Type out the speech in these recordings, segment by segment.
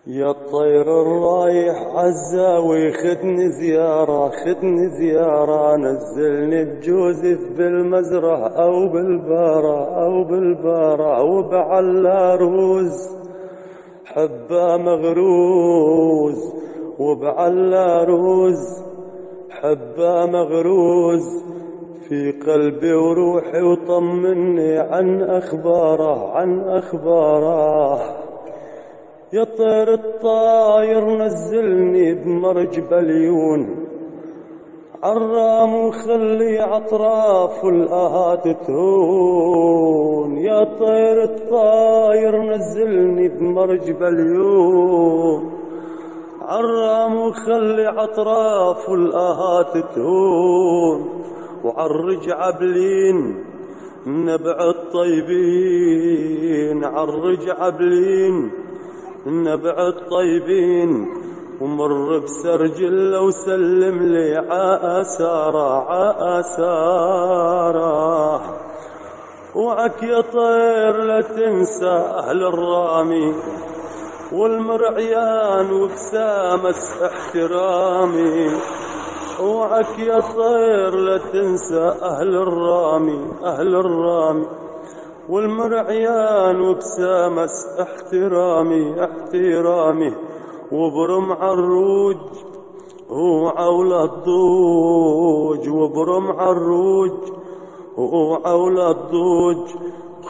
يا الطير الرايح عالزاوي خدني زيارة خدني زيارة، نزلني بجوزف بالمزرعة أو بالبارة أو بالبارة، وبعلى روز حبة مغروز، وبعلى روز حبة مغروز في قلبي وروحي، وطمني عن أخباره عن أخباره. يا طير الطاير نزلني بمرج بليون عالرام، وخلي عطراف الآهات تهون. يا طير الطاير نزلني بمرج بليون عالرام، وخلي عطراف الآهات تهون. وعالرج عبلين نبع الطيبين، عالرج عبلين نبع الطيبين، ومر بسرجله وسلم لي عآساره عآساره. وعك يا طير لا تنسى أهل الرامي والمرعيان وبسامس احترامي. وعك يا طير لا تنسى أهل الرامي أهل الرامي والمرعيان وبسامس احترامي احترامي. وبرم عالروج وعولى الضوج، وبرم عالروج وعولى الضوج.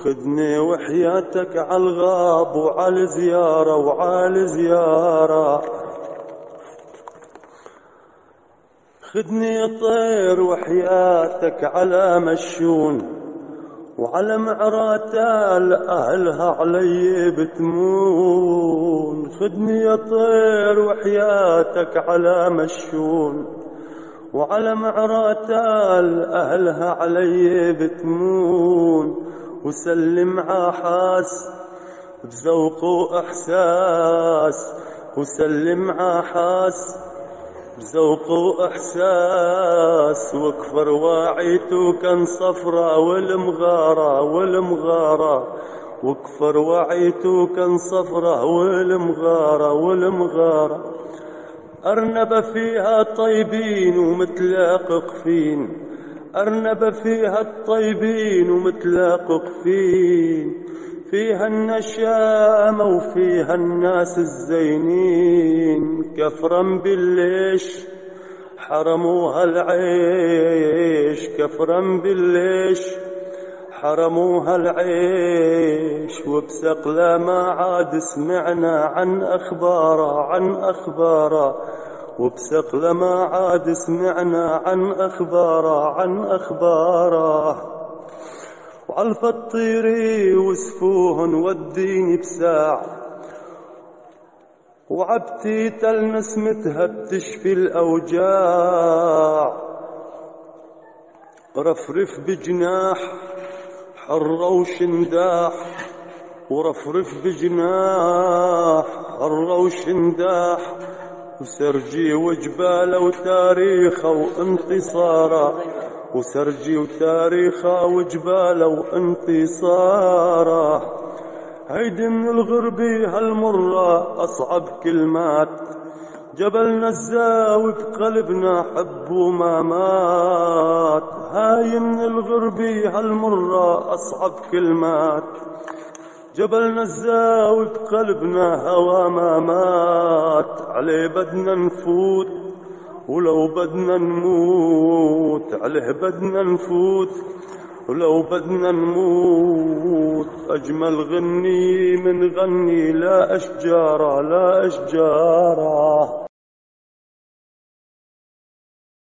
خذني وحياتك عالغاب وعالى زيارة وعالى زيارة. خذني يا طير وحياتك على مشون، وعلى معراتال أهلها علي بتمون. خذني يا طير وحياتك على مشون، وعلى معراتال أهلها علي بتمون. وسلم عاحاس بذوق وإحساس، وسلم عاحاس بذوق وإحساس. وكفر واعيتو كان صفرا والمغارة والمغارة، وكفر واعيتو كان صفرا والمغارة والمغارة. أرنب فيها طيبين ومتلاقق فين، أرنب فيها الطيبين ومتلاقق فين. فيها النشامة وفيها الناس الزينين، كفرا بالليش حرموها العيش، كفرا بالليش حرموها العيش. وبسقلة ما عاد سمعنا عن أخباره عن أخباره، وبسقلة ما عاد سمعنا عن أخباره عن أخباره. وعالفطيري وسفوهن وديني بساع، وعبتي تلنسمتها بتشفي الأوجاع. رفرف بجناح حرة وشنداح، ورفرف بجناح حرة وشنداح. وسرجي وجباله وتاريخه وانتصاره، وسرجي وتاريخه وجباله وانتصاره. هيدي من الغربي هالمرة أصعب كلمات، جبلنا الزاوي بقلبنا حب وما مات. هاي من الغربي هالمرة أصعب كلمات، جبلنا الزاوي بقلبنا هوا ما مات. عليه بدنا نفوت ولو بدنا نموت، عليه بدنا نفوت ولو بدنا نموت. أجمل غني من غني لا أشجارة لا أشجارة.